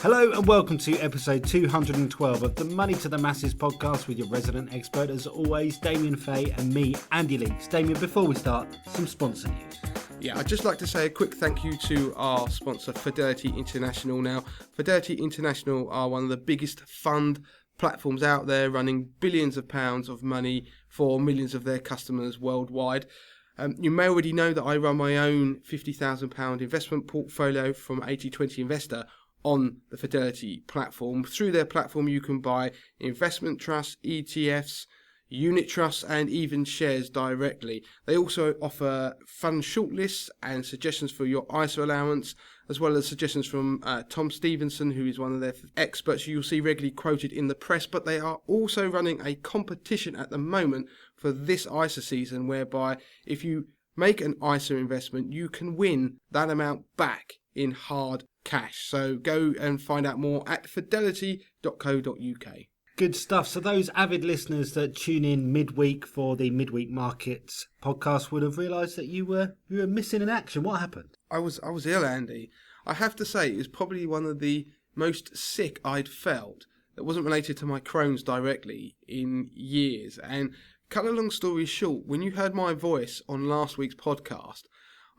Hello and welcome to episode 212 of the Money to the Masses podcast with your resident expert, as always, Damien Fay and me, Andy Leaks. Damien, before we start, some sponsor news. Yeah, I'd just like to say a quick thank you to our sponsor, Fidelity International. Now, Fidelity International are one of the biggest fund platforms out there, running billions of pounds of money for millions of their customers worldwide. You may already know that I run my own £50,000 investment portfolio from 80/20 Investor on the Fidelity platform. Through their platform, you can buy investment trusts, ETFs, unit trusts, and even shares directly. They also offer fund shortlists and suggestions for your ISA allowance, as well as suggestions from Tom Stevenson, who is one of their experts you'll see regularly quoted in the press. But they are also running a competition at the moment for this ISA season, whereby if you make an ISA investment, you can win that amount back in hard cash. So go and find out more at fidelity.co.uk. Good stuff. So those avid listeners that tune in midweek for the Midweek Markets podcast would have realised that you were missing in action. What happened? I was ill, Andy. I have to say, it was probably one of the most sick I'd felt that wasn't related to my Crohn's directly in years. And cut a long story short, when you heard my voice on last week's podcast,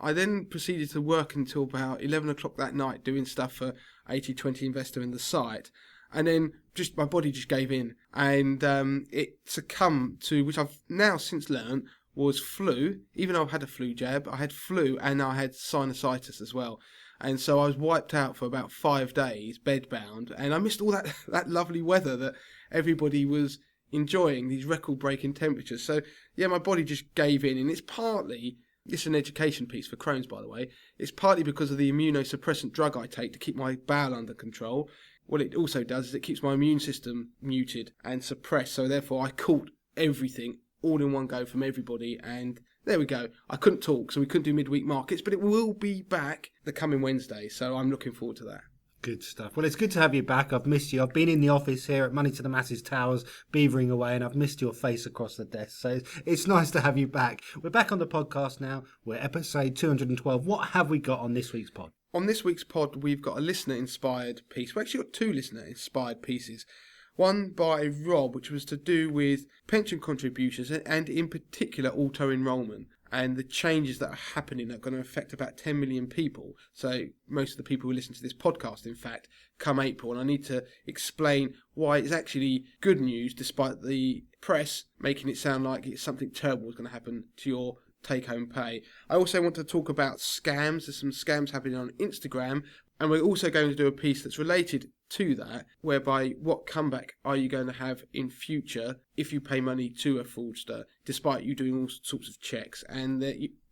I then proceeded to work until about 11 o'clock that night doing stuff for 80/20 Investor in the site. And then just my body just gave in. And it succumbed to, which I've now since learned, was flu. Even though I've had a flu jab, I had flu and I had sinusitis as well. And so I was wiped out for about 5 days, bedbound. And I missed all that lovely weather that everybody was enjoying, these record-breaking temperatures. So, yeah, my body just gave in. And it's partly... This is an education piece for Crohn's, by the way. It's partly because of the immunosuppressant drug I take to keep my bowel under control. What it also does is it keeps my immune system muted and suppressed. So therefore I caught everything all in one go from everybody. And there we go. I couldn't talk, so we couldn't do midweek markets, but it will be back the coming Wednesday. So I'm looking forward to that. Good stuff. Well, it's good to have you back. I've missed you. I've been in the office here at Money to the Masses Towers, beavering away, and I've missed your face across the desk. So it's nice to have you back. We're back on the podcast now. We're episode 212. What have we got on this week's pod? On this week's pod, we've got a listener-inspired piece. We've actually got two listener-inspired pieces. One by Rob, which was to do with pension contributions and in particular auto-enrolment, and the changes that are happening that are going to affect about 10 million people. So most of the people who listen to this podcast, in fact, come April. And I need to explain why it's actually good news, despite the press making it sound like it's something terrible is going to happen to your take-home pay. I also want to talk about scams. There's some scams happening on Instagram. And we're also going to do a piece that's related to that, whereby what comeback are you going to have in future if you pay money to a fraudster, despite you doing all sorts of checks. And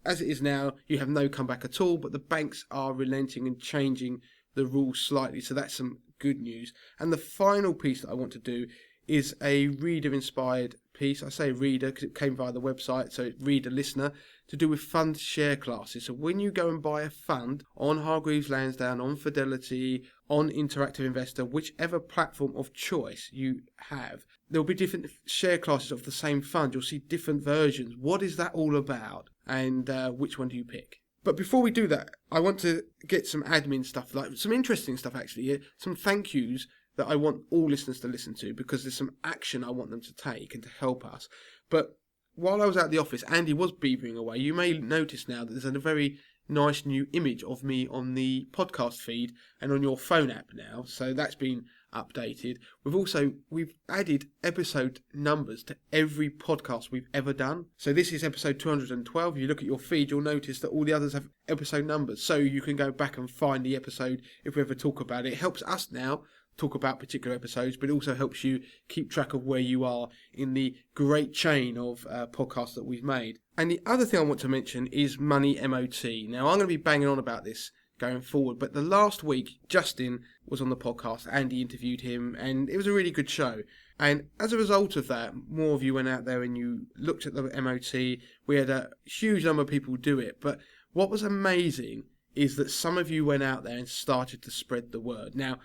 as it is now, you have no comeback at all, but the banks are relenting and changing the rules slightly. So that's some good news. And the final piece that I want to do is a reader-inspired piece. I say reader because it came via the website, so it's reader-listener, to do with fund share classes. So when you go and buy a fund on Hargreaves Lansdown, on Fidelity, on Interactive Investor, whichever platform of choice you have, there will be different share classes of the same fund. You'll see different versions. What is that all about? And which one do you pick? But before we do that, I want to get some admin stuff, like some interesting stuff actually, some thank yous that I want all listeners to listen to, because there's some action I want them to take and to help us. But while I was at the office, Andy was beavering away. You may notice now that there's a very nice new image of me on the podcast feed and on your phone app now. So that's been updated. We've added episode numbers to every podcast we've ever done. So this is episode 212. If you look at your feed, you'll notice that all the others have episode numbers. So you can go back and find the episode if we ever talk about it. It helps us now talk about particular episodes, but it also helps you keep track of where you are in the great chain of podcasts that we've made. And the other thing I want to mention is Money MOT. Now, I'm going to be banging on about this going forward, but the last week, Justin was on the podcast. Andy interviewed him, and it was a really good show. And as a result of that, more of you went out there and you looked at the MOT. We had a huge number of people do it, but what was amazing is that some of you went out there and started to spread the word. Now,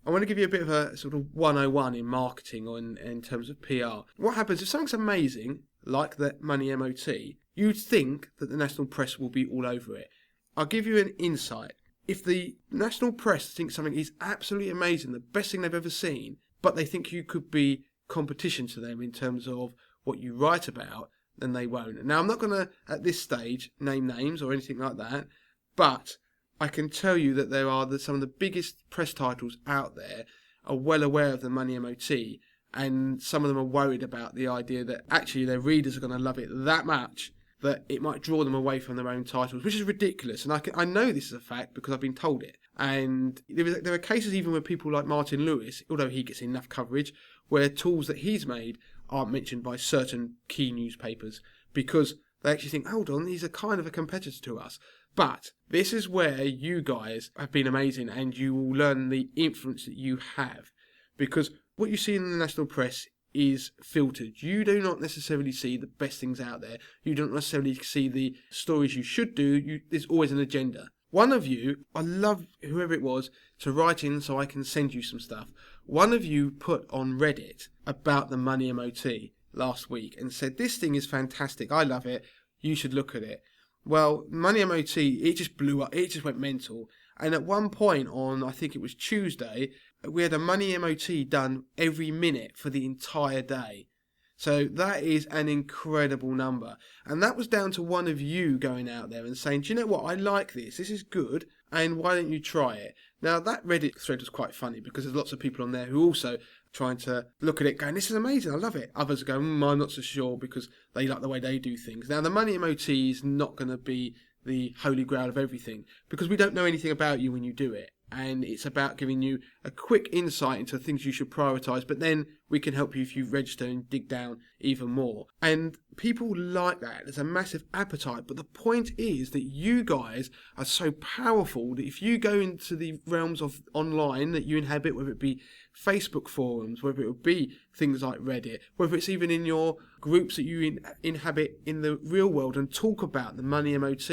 I want to give you a bit of a sort of 101 in marketing or in terms of PR. What happens if something's amazing, like the Money MOT, you'd think that the national press will be all over it. I'll give you an insight. if the national press thinks something is absolutely amazing, the best thing they've ever seen, but they think you could be competition to them in terms of what you write about, then they won't. Now, I'm not going to, at this stage, name names or anything like that, but I can tell you that there are some of the biggest press titles out there are well aware of the Money MOT, and some of them are worried about the idea that actually their readers are going to love it that much that it might draw them away from their own titles, which is ridiculous. And I know this is a fact because I've been told it. And there are cases even where people like Martin Lewis, although he gets enough coverage, where tools that he's made aren't mentioned by certain key newspapers because they actually think, hold on, these are kind of a competitor to us. But this is where you guys have been amazing, and you will learn the influence that you have. Because what you see in the national press is filtered. You do not necessarily see the best things out there. You don't necessarily see the stories you should do. There's always an agenda. One of you, I love whoever it was, to write in so I can send you some stuff. One of you put on Reddit about the Money MOT last week and said, this thing is fantastic. I love it. You should look at it. Well, Money MOT, it just blew up. It just went mental. And at one point on, I think it was Tuesday, we had a Money MOT done every minute for the entire day. So that is an incredible number. And that was down to one of you going out there and saying, do you know what, I like this. This is good. And why don't you try it? Now, that Reddit thread was quite funny because there's lots of people on there who also trying to look at it going, this is amazing, I love it. Others are going, I'm not so sure because they like the way they do things. Now, the Money MOT is not going to be the holy grail of everything because we don't know anything about you when you do it. And it's about giving you a quick insight into things you should prioritise, but then we can help you if you register and dig down even more. And people like that. There's a massive appetite. But the point is that you guys are so powerful that if you go into the realms of online that you inhabit, whether it be Facebook forums, whether it would be things like Reddit, whether it's even in your groups that you inhabit in the real world and talk about the Money MOT,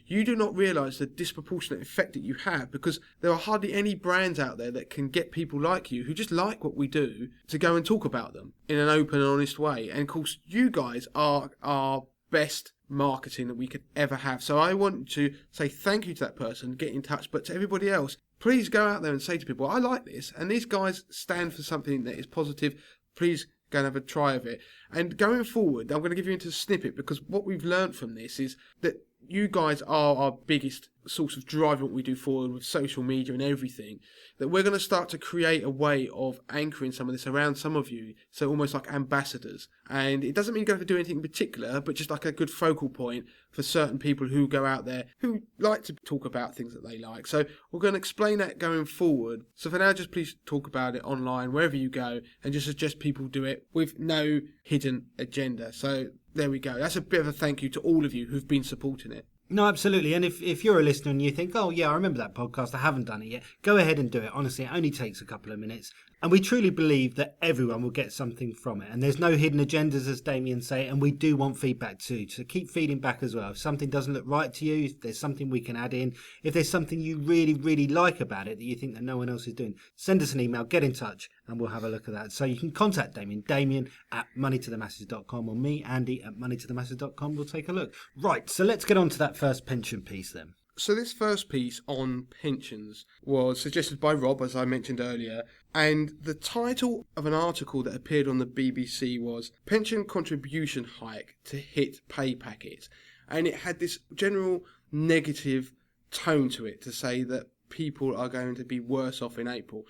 you do not realise the disproportionate effect that you have because there are hardly any brands out there that can get people like you who just like what we do to go and talk about them in an open and honest way. And of course, you guys are our best marketing that we could ever have. So I want to say thank you to that person, get in touch, but to everybody else, please go out there and say to people, I like this, and these guys stand for something that is positive. Please go and have a try of it. And going forward, I'm going to give you into a snippet because what we've learned from this is that you guys are our biggest source of driving what we do forward with social media and everything, that we're going to start to create a way of anchoring some of this around some of you, so almost like ambassadors. And it doesn't mean you don't have to do anything in particular, but just like a good focal point for certain people who go out there who like to talk about things that they like. So we're going to explain that going forward. So for now, just please talk about it online, wherever you go, and just suggest people do it with no hidden agenda. So there we go. That's a bit of a thank you to all of you who've been supporting it. No, absolutely. And if you're a listener and you think, oh, yeah, I remember that podcast, I haven't done it yet, go ahead and do it. Honestly, it only takes a couple of minutes. And we truly believe that everyone will get something from it. And there's no hidden agendas, as Damien say, and we do want feedback too. So keep feeding back as well. If something doesn't look right to you, if there's something we can add in, if there's something you really, really like about it that you think that no one else is doing, send us an email, get in touch, and we'll have a look at that. So you can contact Damien at moneytothemasses.com, or me, Andy, at moneytothemasses.com. We'll take a look. Right, so let's get on to that first pension piece then. So this first piece on pensions was suggested by Rob, as I mentioned earlier, and the title of an article that appeared on the BBC was Pension Contribution Hike to Hit Pay Packet. And it had this general negative tone to it to say that people are going to be worse off in April.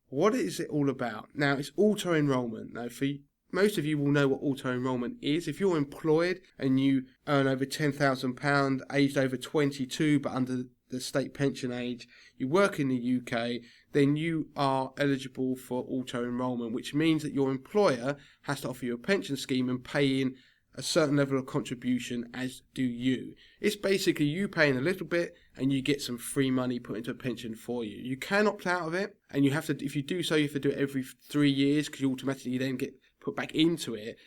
What is it all about? Now, it's auto-enrolment. Now, for most of you will know what auto-enrolment is. If you're employed and you earn over £10,000, aged over 22 but under the state pension age, you work in the UK, then you are eligible for auto-enrolment, which means that your employer has to offer you a pension scheme and pay in a certain level of contribution, as do you. It's basically you paying a little bit and you get some free money put into a pension for you. You can opt out of it, and you have to, if you do so, you have to do it every 3 years because you automatically then get put back into it.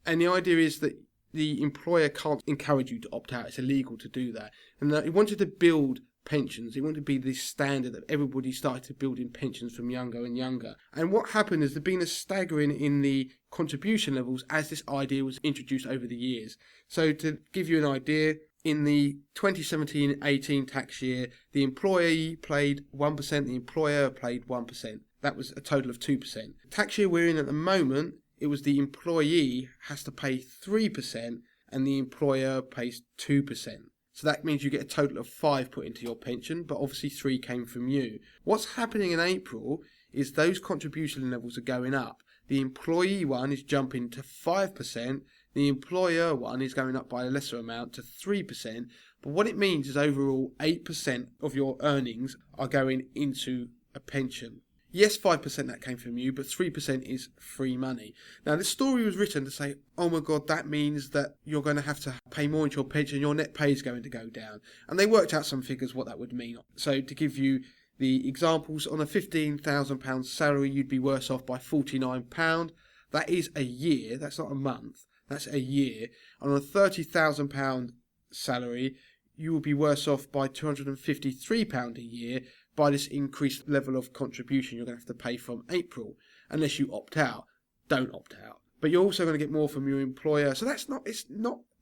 And the idea is that the employer can't encourage you to opt out. It's illegal to do that. And he wanted to build pensions. He wanted to be this standard that everybody started to build in pensions from younger and younger. And what happened is there's been a staggering in the contribution levels as this idea was introduced over the years. So to give you an idea, in the 2017-18 tax year, the employee paid 1%, the employer paid 1%. That was a total of 2%. Tax year we're in at the moment, it was the employee has to pay 3% and the employer pays 2%. So that means you get a total of 5 put into your pension, but obviously 3 came from you. What's happening in April is those contribution levels are going up. The employee one is jumping to 5%, the employer one is going up by a lesser amount to 3%, but what it means is overall 8% of your earnings are going into a pension. Yes, 5% that came from you, but 3% is free money. Now, the story was written to say, oh my God, that means that you're going to have to pay more into your pension, your net pay is going to go down. And they worked out some figures what that would mean. So to give you the examples, on a £15,000 salary, you'd be worse off by £49. That is a year, that's not a month, that's a year. And on a £30,000 salary, you will be worse off by £253 a year by this increased level of contribution you're going to have to pay from April, unless you opt out. Don't opt out. But you're also going to get more from your employer. So it's not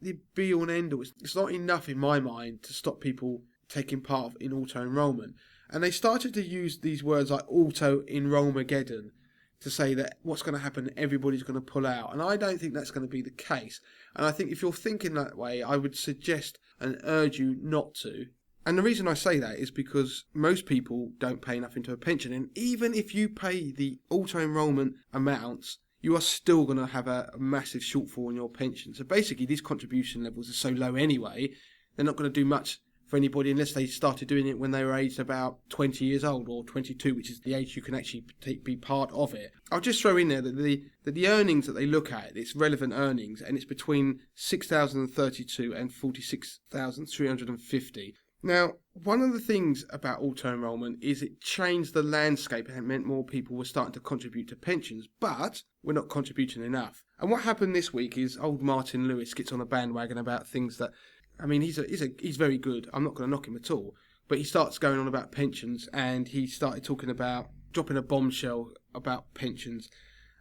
the be all and end all. It's not enough in my mind to stop people taking part in auto enrolment. And they started to use these words like auto enrolmageddon to say that what's going to happen, everybody's going to pull out. And I don't think that's going to be the case. And I think if you're thinking that way, I would suggest and urge you not to. And the reason I say that is because most people don't pay enough into a pension. And even if you pay the auto-enrolment amounts, you are still going to have a massive shortfall in your pension. So basically, these contribution levels are so low anyway, they're not going to do much for anybody unless they started doing it when they were aged about 20 years old or 22, which is the age you can actually be part of it. I'll just throw in there that the earnings that they look at, it's relevant earnings, and it's between 6,032 and 46,350. Now, one of the things about auto-enrolment is it changed the landscape and it meant more people were starting to contribute to pensions, but we're not contributing enough. And what happened this week is old Martin Lewis gets on a bandwagon about things that, I mean, he's very good. I'm not going to knock him at all. But he starts going on about pensions, and he started talking about dropping a bombshell about pensions.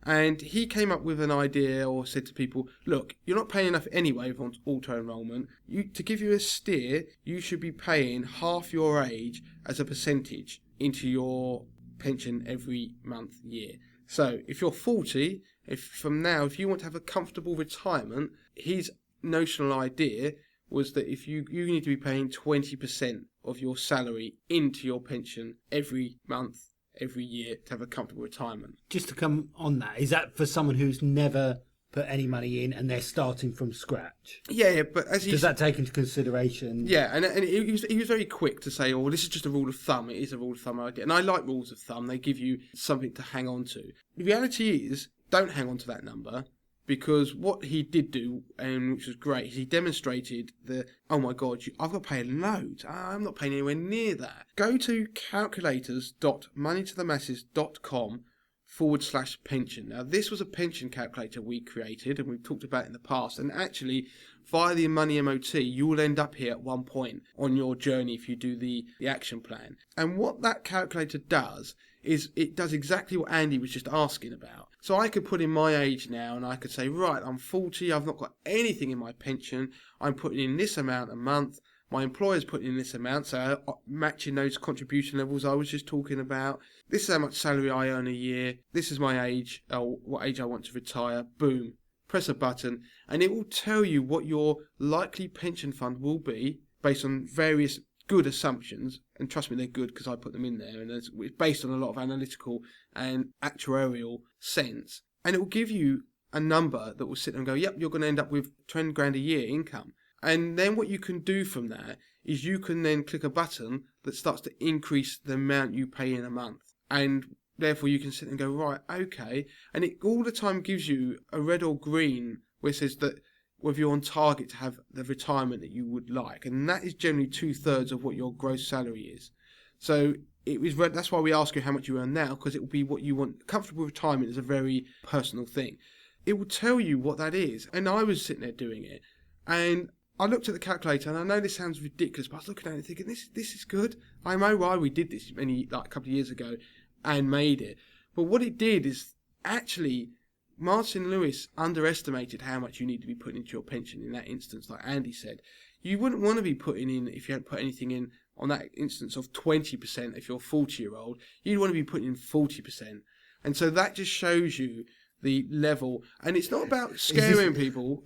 And he came up with an idea, or said to people, look, you're not paying enough anyway for auto-enrolment. To give you a steer, you should be paying half your age as a percentage into your pension every month, year. So if you're 40, if you want to have a comfortable retirement, his notional idea was that if you need to be paying 20% of your salary into your pension every month, every year to have a comfortable retirement. Just to come on that, is that for someone who's never put any money in and they're starting from scratch? Yeah, but does that take into consideration? Yeah, and he was very quick to say, "Oh, this is just a rule of thumb. It is a rule of thumb idea," and I like rules of thumb. They give you something to hang on to. The reality is, don't hang on to that number. Because what he did do, and which was great, is he demonstrated that, oh my God, I've got to pay loads. I'm not paying anywhere near that. Go to calculators.moneytothemmasses.com/pension. Now, this was a pension calculator we created, and we've talked about it in the past. And actually, via the Money MOT, you will end up here at one point on your journey if you do the action plan. And what that calculator does is it does exactly what Andy was just asking about. So I could put in my age now and I could say, right, I'm 40, I've not got anything in my pension, I'm putting in this amount a month, my employer's putting in this amount, so matching those contribution levels I was just talking about. This is how much salary I earn a year, this is my age, or what age I want to retire, boom. Press a button and it will tell you what your likely pension fund will be based on various good assumptions, and trust me, they're good because I put them in there, and it's based on a lot of analytical and actuarial sense, and it will give you a number that will sit and go, yep, you're going to end up with 20 grand a year income. And then what you can do from that is you can then click a button that starts to increase the amount you pay in a month, and therefore you can sit and go, right, okay, and it all the time gives you a red or green where it says that whether you're on target to have the retirement that you would like, and that is generally 2/3 of what your gross salary is. So that's why we ask you how much you earn now, because it will be what you want. Comfortable retirement is a very personal thing. It will tell you what that is, and I was sitting there doing it, and I looked at the calculator, and I know this sounds ridiculous, but I was looking at it thinking, this is good. I know why we did this a couple of years ago and made it, but what it did is actually Martin Lewis underestimated how much you need to be putting into your pension in that instance, like Andy said. you wouldn't want to be putting in, if you hadn't put anything in on that instance of 20% if you're a 40-year-old, you'd want to be putting in 40%. And so that just shows you the level. And it's not about scaring people.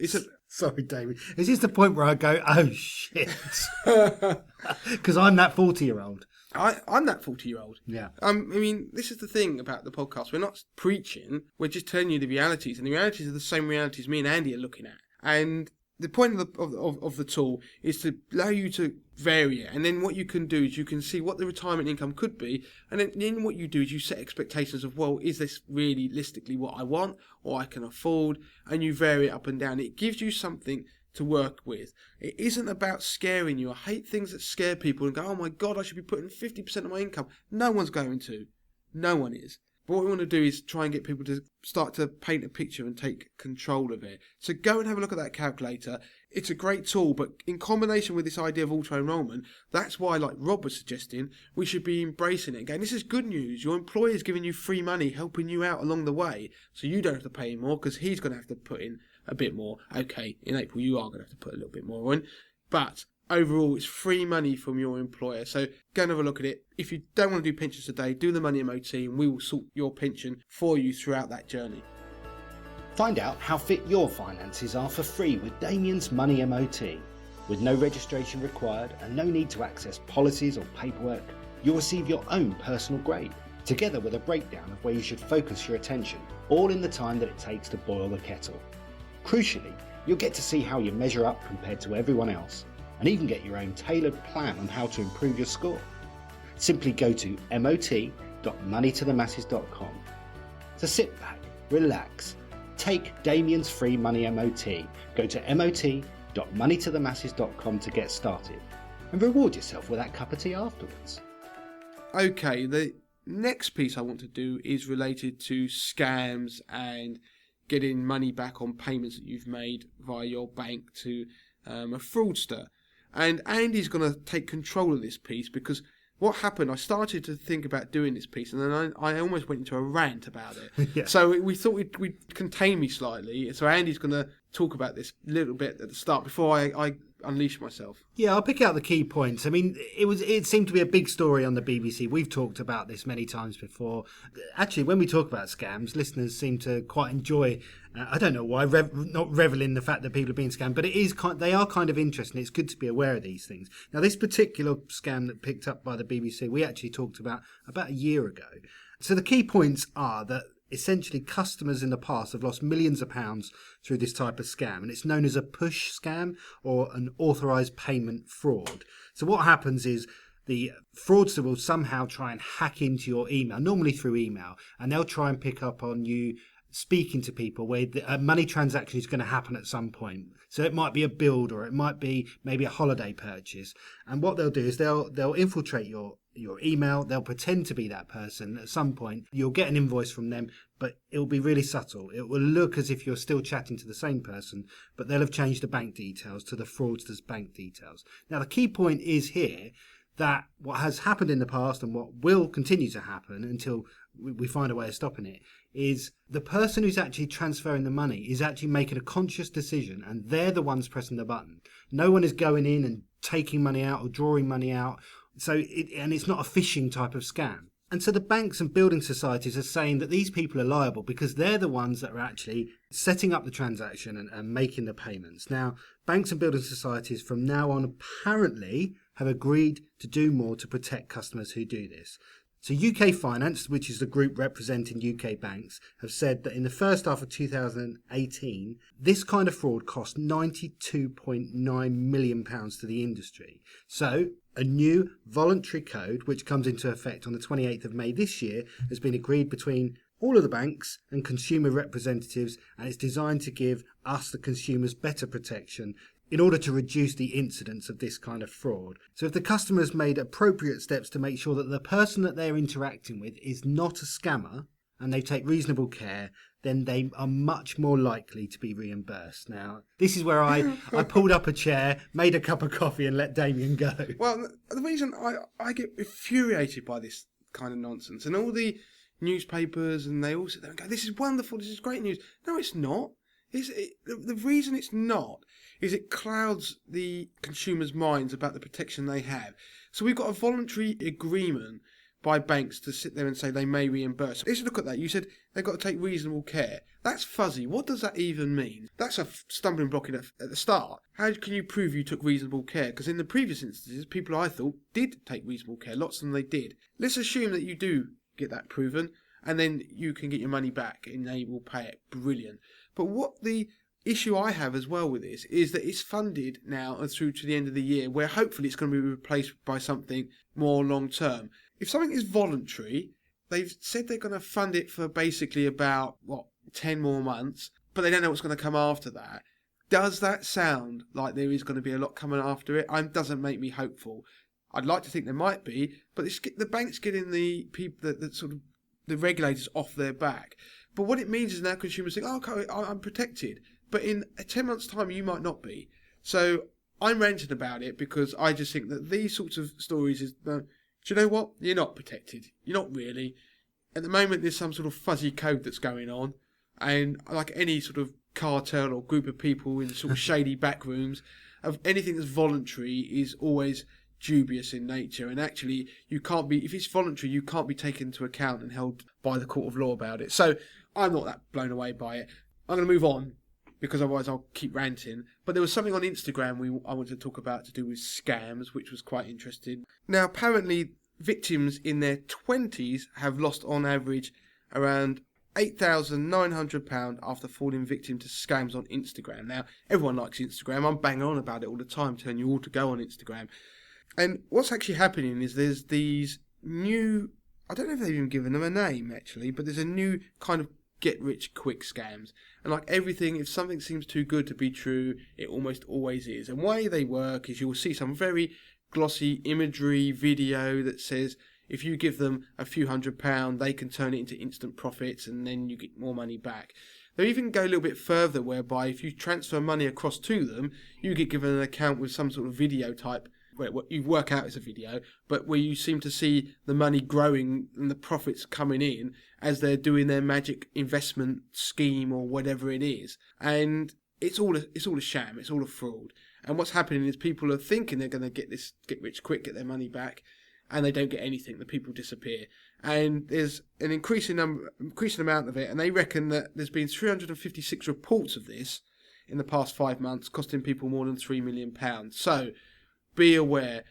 Sorry, David. Is this the point where I go, oh, shit? Because I'm that 40-year-old. I'm that 40-year-old. Yeah. I mean, this is the thing about the podcast. We're not preaching. We're just telling you the realities. And the realities are the same realities me and Andy are looking at. And the point of the tool is to allow you to vary it. And then what you can do is you can see what the retirement income could be. And then what you do is you set expectations of, well, is this realistically what I want or I can afford? And you vary it up and down. It gives you something to work with. It isn't about scaring you. I hate things that scare people and go, oh my God, I should be putting 50% of my income. No one's going to. No one is. But what we want to do is try and get people to start to paint a picture and take control of it. So go and have a look at that calculator. It's a great tool, but in combination with this idea of auto-enrolment, that's why, like Rob was suggesting, we should be embracing it. Again, this is good news. Your employer's giving you free money, helping you out along the way, so you don't have to pay more because he's going to have to put in a bit more. Okay, in April you are going to have to put a little bit more in, but overall it's free money from your employer. So go and have a look at it. If you don't want to do pensions today, do the money MOT and we will sort your pension for you throughout that journey. Find out how fit your finances are for free with Damien's Money MOT. With no registration required and no need to access policies or paperwork, you'll receive your own personal grade, together with a breakdown of where you should focus your attention, all in the time that it takes to boil the kettle. Crucially, you'll get to see how you measure up compared to everyone else, and even get your own tailored plan on how to improve your score. Simply go to mot.moneytothemasses.com. So sit back, relax, take Damien's free money MOT, go to mot.moneytothemasses.com to get started, and reward yourself with that cup of tea afterwards. Okay, the next piece I want to do is related to scams and getting money back on payments that you've made via your bank to a fraudster. And Andy's going to take control of this piece because what happened, I started to think about doing this piece and then I almost went into a rant about it. Yeah. So we thought we'd contain me slightly. So Andy's going to talk about this a little bit at the start before I unleash myself. Yeah, I'll pick out the key points. I mean, it seemed to be a big story on the BBC. We've talked about this many times before. Actually, when we talk about scams, listeners seem to quite enjoy. I don't know why, not revel in the fact that people are being scammed, but they are kind of interesting. It's good to be aware of these things. Now, this particular scam that picked up by the BBC, we actually talked about a year ago. So the key points are that essentially customers in the past have lost millions of pounds through this type of scam, and it's known as a push scam or an authorised payment fraud. So what happens is the fraudster will somehow try and hack into your email, normally through email, and they'll try and pick up on you speaking to people where a money transaction is going to happen at some point. So it might be a build or it might be maybe a holiday purchase. And what they'll do is they'll infiltrate your email. They'll pretend to be that person. At some point, you'll get an invoice from them, but it'll be really subtle. It will look as if you're still chatting to the same person, but they'll have changed the bank details to the fraudster's bank details. Now, the key point is here that what has happened in the past and what will continue to happen until we find a way of stopping it is the person who's actually transferring the money is actually making a conscious decision, and they're the ones pressing the button. No one is going in and taking money out or drawing money out. And it's not a phishing type of scam. And so the banks and building societies are saying that these people are liable because they're the ones that are actually setting up the transaction and making the payments. Now, banks and building societies from now on apparently have agreed to do more to protect customers who do this. So UK Finance, which is the group representing UK banks, have said that in the first half of 2018, this kind of fraud cost £92.9 million to the industry. So a new voluntary code, which comes into effect on the 28th of May this year, has been agreed between all of the banks and consumer representatives, and it's designed to give us, the consumers, better protection in order to reduce the incidence of this kind of fraud. So if the customer has made appropriate steps to make sure that the person that they're interacting with is not a scammer, and they take reasonable care, then they are much more likely to be reimbursed. Now, this is where I pulled up a chair, made a cup of coffee and let Damien go. Well, the reason I get infuriated by this kind of nonsense, and all the newspapers, and they all sit there and go, this is wonderful, this is great news. No, it's not. The reason it's not is it clouds the consumers' minds about the protection they have. So we've got a voluntary agreement by banks to sit there and say they may reimburse. Let's look at that. You said they've got to take reasonable care. That's fuzzy. What does that even mean? That's a stumbling block at the start. How can you prove you took reasonable care? Because in the previous instances, people I thought did take reasonable care. Lots of them they did. Let's assume that you do get that proven, and then you can get your money back and they will pay it. Brilliant. But what the issue I have as well with this is that it's funded now and through to the end of the year, where hopefully it's going to be replaced by something more long term. If something is voluntary, they've said they're going to fund it for basically about 10 more months, but they don't know what's going to come after that. Does that sound like there is going to be a lot coming after it? It doesn't make me hopeful. I'd like to think there might be, but the bank's getting the people that sort of the regulators off their back. But what it means is now consumers think, okay, I'm protected. But in 10 months' time, you might not be. So I'm ranting about it because I just think that these sorts of stories is, do you know what? You're not protected. You're not really. At the moment, there's some sort of fuzzy code that's going on. And like any sort of cartel or group of people in sort of shady back rooms, of anything that's voluntary is always dubious in nature. And actually, you can't be, if it's voluntary, you can't be taken into account and held by the court of law about it. So I'm not that blown away by it. I'm going to move on, because otherwise I'll keep ranting. But there was something on Instagram I wanted to talk about to do with scams, which was quite interesting. Now, apparently, victims in their 20s have lost on average around £8,900 after falling victim to scams on Instagram. Now, everyone likes Instagram. I'm banging on about it all the time, telling you all to go on Instagram. And what's actually happening is there's these new, I don't know if they've even given them a name actually, but there's a new kind of get-rich-quick scams. And like everything, if something seems too good to be true, it almost always is. And the way they work is you'll see some very glossy imagery video that says if you give them a few £100, they can turn it into instant profits and then you get more money back. They even go a little bit further, whereby if you transfer money across to them, you get given an account with some sort of video type, where what you work out as a video, but where you seem to see the money growing and the profits coming in as they're doing their magic investment scheme or whatever it is. And it's all a sham, it's all a fraud. And what's happening is people are thinking they're going to get rich quick, get their money back, and they don't get anything. The people disappear. And there's an increasing amount of it, and they reckon that there's been 356 reports of this in the past 5 months, costing people more than £3 million. So be aware.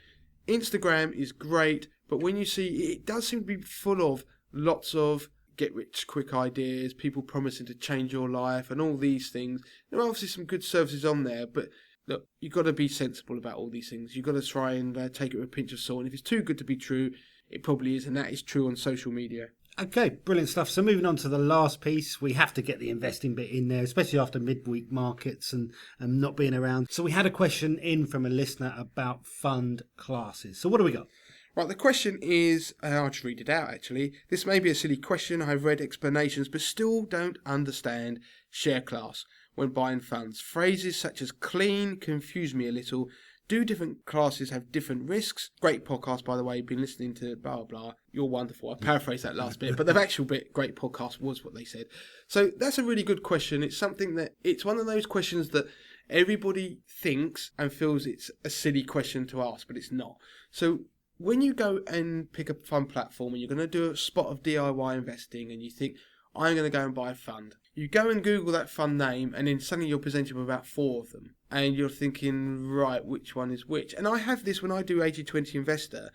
Instagram is great, but when you see, it does seem to be full of lots of get-rich-quick ideas, people promising to change your life, and all these things. There are obviously some good services on there, but look, you've got to be sensible about all these things. You've got to try and take it with a pinch of salt. And if it's too good to be true, it probably is, and that is true on social media. Okay, brilliant stuff. So moving on to the last piece, we have to get the investing bit in there, especially after midweek markets and not being around. So we had a question in from a listener about fund classes. So what do we got? Right, the question is, I'll just read it out actually. This may be a silly question. I've read explanations, but still don't understand share class when buying funds. Phrases such as clean confuse me a little. Do different classes have different risks? Great podcast, by the way. Been listening to blah, blah. You're wonderful. I paraphrased that last bit, but the actual bit, great podcast, was what they said. So that's a really good question. It's something that, it's one of those questions that everybody thinks and feels it's a silly question to ask, but it's not. So when you go and pick a fund platform and you're going to do a spot of DIY investing and you think, I'm going to go and buy a fund. You go and Google that fund name and then suddenly you're presented with about 4 of them. And you're thinking, right, which one is which? And I have this when I do 80-20 Investor.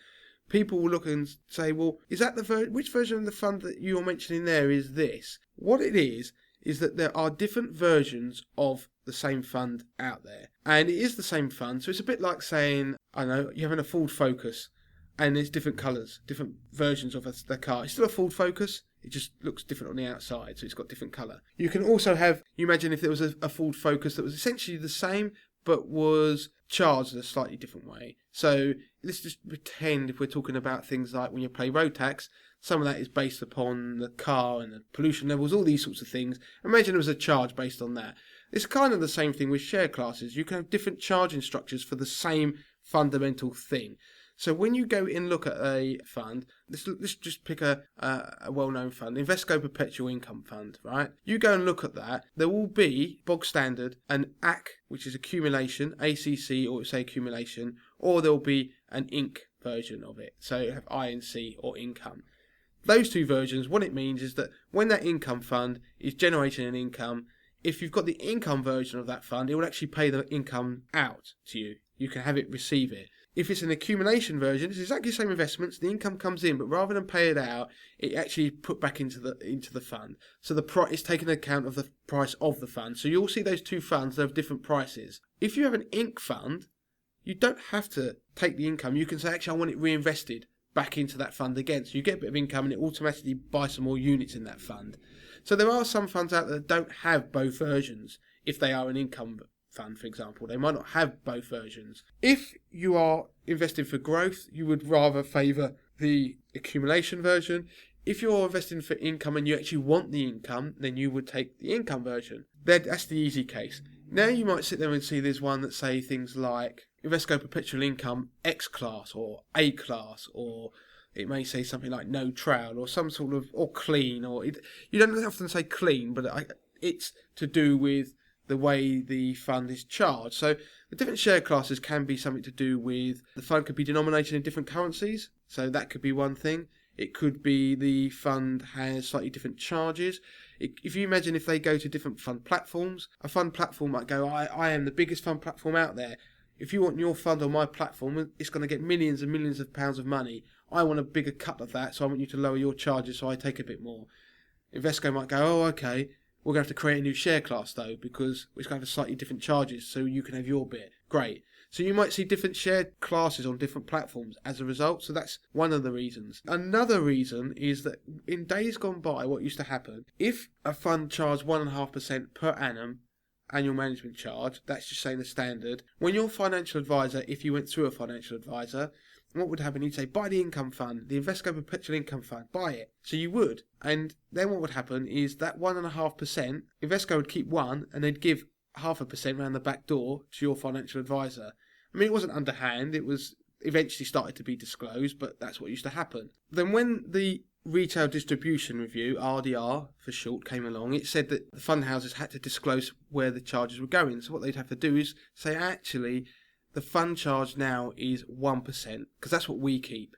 People will look and say, well, is that which version of the fund that you're mentioning there is this? What it is that there are different versions of the same fund out there. And it is the same fund. So it's a bit like saying, I don't know, you're having a Ford Focus and there's different colours, different versions of the car. It's still a Ford Focus. It just looks different on the outside, so it's got different colour. You can also have, you imagine if there was a Ford Focus that was essentially the same, but was charged in a slightly different way. So let's just pretend if we're talking about things like when you pay road tax, some of that is based upon the car and the pollution levels, all these sorts of things. Imagine there was a charge based on that. It's kind of the same thing with share classes. You can have different charging structures for the same fundamental thing. So when you go and look at a fund, let's just pick a well-known fund, Invesco Perpetual Income Fund, right? You go and look at that, there will be, bog standard, an AC, which is accumulation, ACC, or say accumulation, or there will be an INC version of it. So you have INC or income. Those two versions, what it means is that when that income fund is generating an income, if you've got the income version of that fund, it will actually pay the income out to you. You can have it receive it. If it's an accumulation version, it's exactly the same investments. The income comes in, but rather than pay it out, it actually put back into the fund. So the price is taken account of the price of the fund. So you'll see those two funds have different prices. If you have an INC fund, you don't have to take the income. You can say, actually, I want it reinvested back into that fund again. So you get a bit of income and it automatically buys some more units in that fund. So there are some funds out there that don't have both versions. If they are an income fund, for example, they might not have both versions. If you are investing for growth, you would rather favour the accumulation version. If you're investing for income and you actually want the income, then you would take the income version. That's the easy case. Now you might sit there and see there's one that say things like Invesco Perpetual Income X class or A class, or it may say something like no trail or some sort of, or clean, or you don't often say clean, but it's to do with the way the fund is charged. So the different share classes can be something to do with the fund could be denominated in different currencies. So that could be one thing. It could be the fund has slightly different charges. If you imagine if they go to different fund platforms, a fund platform might go, I am the biggest fund platform out there. If you want your fund on my platform, it's going to get millions and millions of pounds of money. I want a bigger cut of that, so I want you to lower your charges so I take a bit more. Invesco might go, oh, okay, we're going to have to create a new share class though, because it's going to have slightly different charges, so you can have your bit. Great. So you might see different share classes on different platforms as a result. So that's one of the reasons. Another reason is that in days gone by, what used to happen, if a fund charged 1.5% per annum annual management charge, that's just saying the standard, when your financial advisor, if you went through a financial advisor, what would happen? He'd say, buy the income fund, the Invesco Perpetual Income Fund, buy it. So you would. And then what would happen is that 1.5%, Invesco would keep 1 and they'd give 0.5% round the back door to your financial advisor. I mean, it wasn't underhand, it was eventually started to be disclosed, but that's what used to happen. Then when the Retail Distribution Review, RDR for short, came along, it said that the fund houses had to disclose where the charges were going. So what they'd have to do is say, actually, the fund charge now is 1%, because that's what we keep.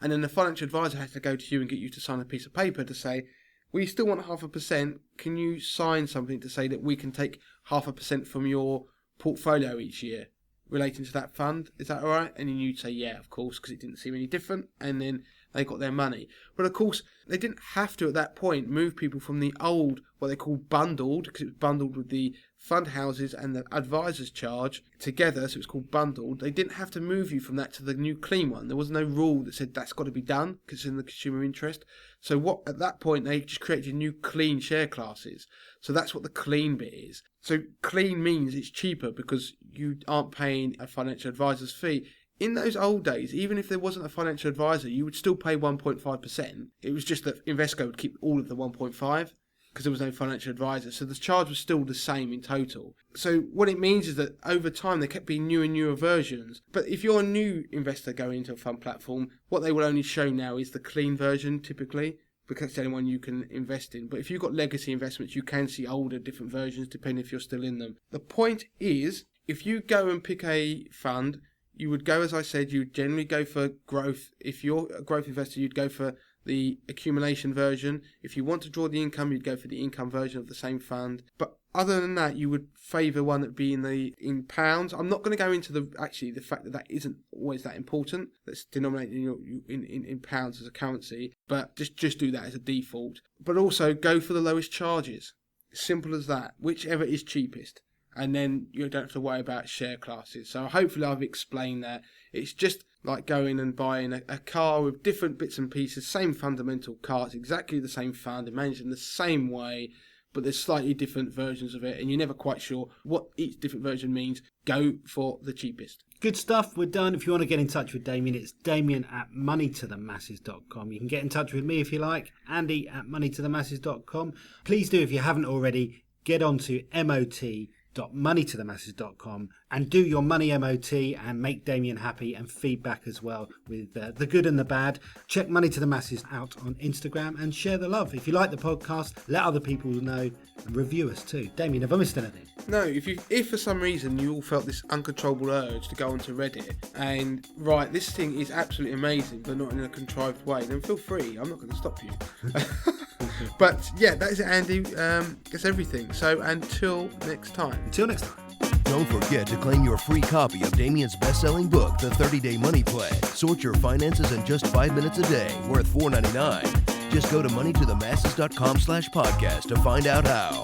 And then the financial advisor has to go to you and get you to sign a piece of paper to say, we still want 0.5%. Can you sign something to say that we can take 0.5% from your portfolio each year relating to that fund? Is that all right? And then you'd say, yeah, of course, because it didn't seem any different. And then they got their money. But of course, they didn't have to at that point move people from the old, what they call bundled, because it was bundled with the fund houses and the advisor's charge together, so it's called bundled. They didn't have to move you from that to the new clean one. There was no rule that said that's got to be done because it's in the consumer interest. So what at that point they just created new clean share classes. So that's what the clean bit is. So clean means it's cheaper because you aren't paying a financial advisor's fee. In those old days, even if there wasn't a financial advisor, you would still pay 1.5%. It was just that Invesco would keep all of the 1.5%. Because there was no financial advisor, so the charge was still the same in total. So what it means is that over time there kept being newer and newer versions. But if you're a new investor going into a fund platform, what they will only show now is the clean version typically, because it's the only one you can invest in. But if you've got legacy investments, you can see older different versions depending if you're still in them. The point is, if you go and pick a fund, you would go, as I said, you would generally go for growth. If you're a growth investor, you'd go for the accumulation version. If you want to draw the income, you'd go for the income version of the same fund. But other than that, you would favour one that would be in pounds. I'm not going to go into the fact that isn't always that important. That's denominated in pounds as a currency. But just do that as a default. But also go for the lowest charges. Simple as that. Whichever is cheapest. And then you don't have to worry about share classes. So hopefully I've explained that. It's just like going and buying a car with different bits and pieces, same fundamental car, it's exactly the same fund, and managed in the same way, but there's slightly different versions of it, and you're never quite sure what each different version means. Go for the cheapest. Good stuff. We're done. If you want to get in touch with Damien, it's damien@moneytothemasses.com. You can get in touch with me if you like, Andy@moneytothemasses.com. Please do, if you haven't already, get onto MOT www.moneytothemasses.com and do your money MOT and make Damien happy and feedback as well with the good and the bad. Check Money to the Masses out on Instagram and share the love. If you like the podcast, let other people know and review us too. Damien, have I missed anything? No, if for some reason you all felt this uncontrollable urge to go onto Reddit and write, this thing is absolutely amazing but not in a contrived way, then feel free. I'm not going to stop you. But yeah, that is it, Andy. That's everything. So until next time. Until next time. Don't forget to claim your free copy of Damien's best-selling book, The 30-Day Money Plan. Sort your finances in just 5 minutes a day, worth $4.99. Just go to moneytothemasses.com/podcast to find out how.